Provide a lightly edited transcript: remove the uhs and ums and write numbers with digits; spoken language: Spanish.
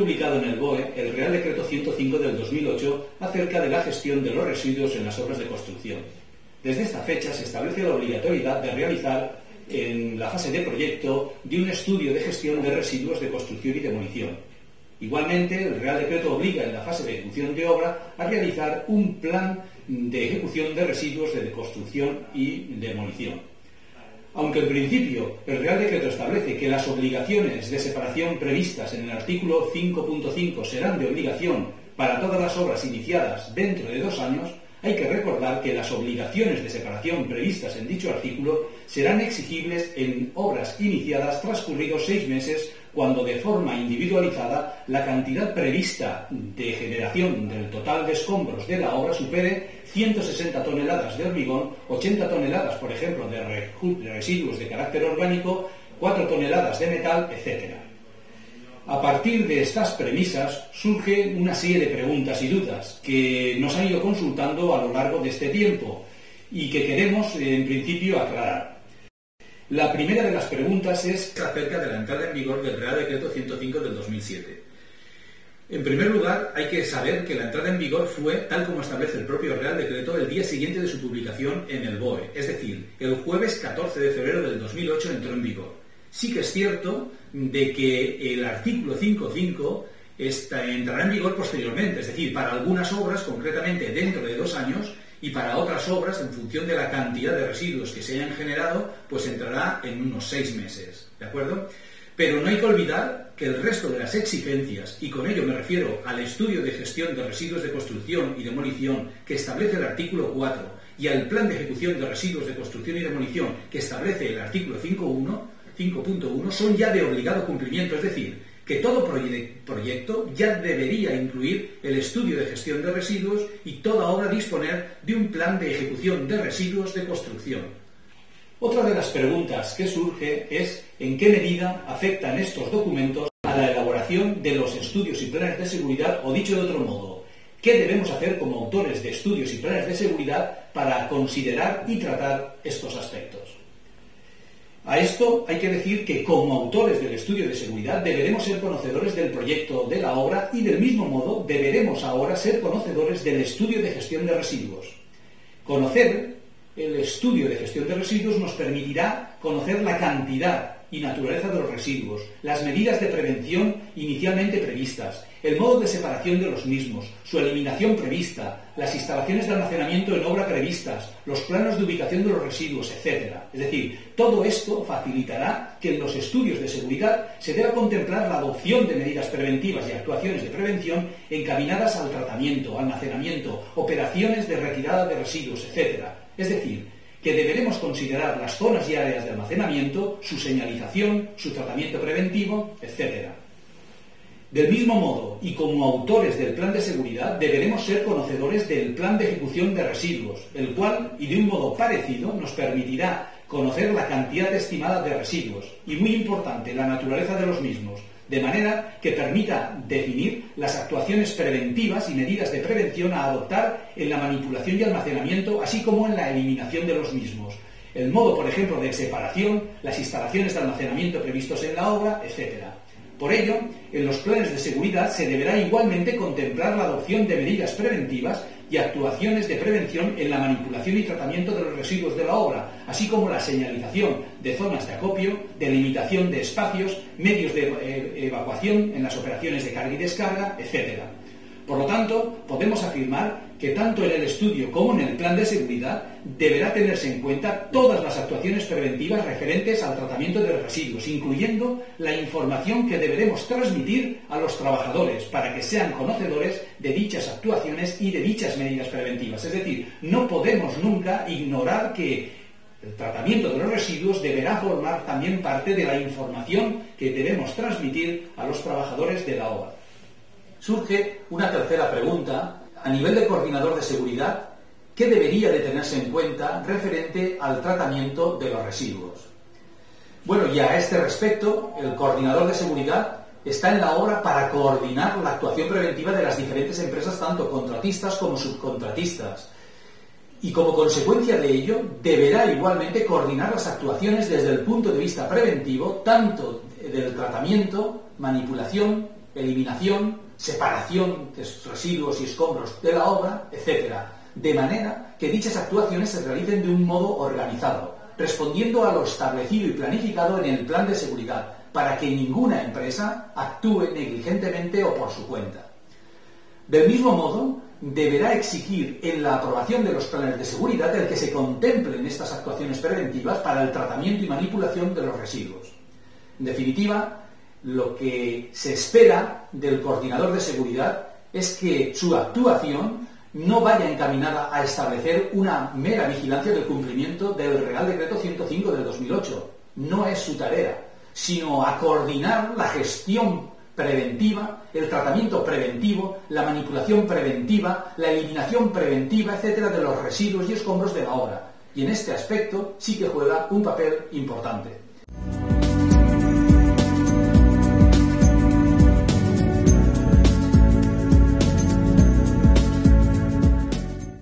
publicado en el BOE el Real Decreto 105 del 2008 acerca de la gestión de los residuos en las obras de construcción. Desde esta fecha se establece la obligatoriedad de realizar en la fase de proyecto de un estudio de gestión de residuos de construcción y demolición. Igualmente, el Real Decreto obliga en la fase de ejecución de obra a realizar un plan de ejecución de residuos de construcción y demolición. Aunque en principio el Real Decreto establece que las obligaciones de separación previstas en el artículo 5.5 serán de obligación para todas las obras iniciadas dentro de 2 años, hay que recordar que las obligaciones de separación previstas en dicho artículo serán exigibles en obras iniciadas transcurridos 6 meses cuando de forma individualizada la cantidad prevista de generación del total de escombros de la obra supere 160 toneladas de hormigón, 80 toneladas, por ejemplo, de residuos de carácter orgánico, 4 toneladas de metal, etc. A partir de estas premisas surge una serie de preguntas y dudas que nos han ido consultando a lo largo de este tiempo y que queremos, en principio, aclarar. La primera de las preguntas es acerca de la entrada en vigor del Real Decreto 105 del 2007. En primer lugar, hay que saber que la entrada en vigor fue, tal como establece el propio Real Decreto, el día siguiente de su publicación en el BOE, es decir, el jueves 14 de febrero del 2008 entró en vigor. Sí que es cierto de que el artículo 5.5 entrará en vigor posteriormente, es decir, para algunas obras, concretamente dentro de 2 años, y para otras obras, en función de la cantidad de residuos que se hayan generado, pues entrará en unos 6 meses, ¿de acuerdo? Pero no hay que olvidar que el resto de las exigencias, y con ello me refiero al estudio de gestión de residuos de construcción y demolición que establece el artículo 4 y al plan de ejecución de residuos de construcción y demolición que establece el artículo 5.1, son ya de obligado cumplimiento, es decir, que todo proyecto ya debería incluir el estudio de gestión de residuos y toda obra disponer de un plan de ejecución de residuos de construcción. Otra de las preguntas que surge es en qué medida afectan estos documentos a la elaboración de los estudios y planes de seguridad, o dicho de otro modo, ¿qué debemos hacer como autores de estudios y planes de seguridad para considerar y tratar estos aspectos? A esto hay que decir que como autores del estudio de seguridad deberemos ser conocedores del proyecto de la obra y del mismo modo deberemos ahora ser conocedores del estudio de gestión de residuos. Conocer el estudio de gestión de residuos nos permitirá conocer la cantidad y naturaleza de los residuos, las medidas de prevención inicialmente previstas, el modo de separación de los mismos, su eliminación prevista, las instalaciones de almacenamiento en obra previstas, los planos de ubicación de los residuos, etc. Es decir, todo esto facilitará que en los estudios de seguridad se deba contemplar la adopción de medidas preventivas y actuaciones de prevención encaminadas al tratamiento, almacenamiento, operaciones de retirada de residuos, etc. Es decir, que deberemos considerar las zonas y áreas de almacenamiento, su señalización, su tratamiento preventivo, etc. Del mismo modo, y como autores del plan de seguridad, deberemos ser conocedores del plan de ejecución de residuos, el cual, y de un modo parecido, nos permitirá conocer la cantidad estimada de residuos, y muy importante, la naturaleza de los mismos, de manera que permita definir las actuaciones preventivas y medidas de prevención a adoptar en la manipulación y almacenamiento, así como en la eliminación de los mismos. El modo, por ejemplo, de separación, las instalaciones de almacenamiento previstos en la obra, etc. Por ello, en los planes de seguridad se deberá igualmente contemplar la adopción de medidas preventivas y actuaciones de prevención en la manipulación y tratamiento de los residuos de la obra, así como la señalización de zonas de acopio, delimitación de espacios, medios de evacuación en las operaciones de carga y descarga, etc. Por lo tanto, podemos afirmar que tanto en el estudio como en el plan de seguridad deberá tenerse en cuenta todas las actuaciones preventivas referentes al tratamiento de los residuos, incluyendo la información que deberemos transmitir a los trabajadores para que sean conocedores de dichas actuaciones y de dichas medidas preventivas. Es decir, no podemos nunca ignorar que el tratamiento de los residuos deberá formar también parte de la información que debemos transmitir a los trabajadores de la obra. Surge una tercera pregunta. A nivel de coordinador de seguridad, ¿qué debería de tenerse en cuenta referente al tratamiento de los residuos? Bueno, y a este respecto, el coordinador de seguridad está en la obra para coordinar la actuación preventiva de las diferentes empresas, tanto contratistas como subcontratistas. Y como consecuencia de ello, deberá igualmente coordinar las actuaciones desde el punto de vista preventivo, tanto del tratamiento, manipulación eliminación, separación de residuos y escombros de la obra, etc. De manera que dichas actuaciones se realicen de un modo organizado, respondiendo a lo establecido y planificado en el plan de seguridad, para que ninguna empresa actúe negligentemente o por su cuenta. Del mismo modo, deberá exigir en la aprobación de los planes de seguridad el que se contemplen estas actuaciones preventivas para el tratamiento y manipulación de los residuos. En definitiva, lo que se espera del coordinador de seguridad es que su actuación no vaya encaminada a establecer una mera vigilancia del cumplimiento del Real Decreto 105 del 2008. No es su tarea, sino a coordinar la gestión preventiva, el tratamiento preventivo, la manipulación preventiva, la eliminación preventiva, etcétera, de los residuos y escombros de la obra. Y en este aspecto sí que juega un papel importante.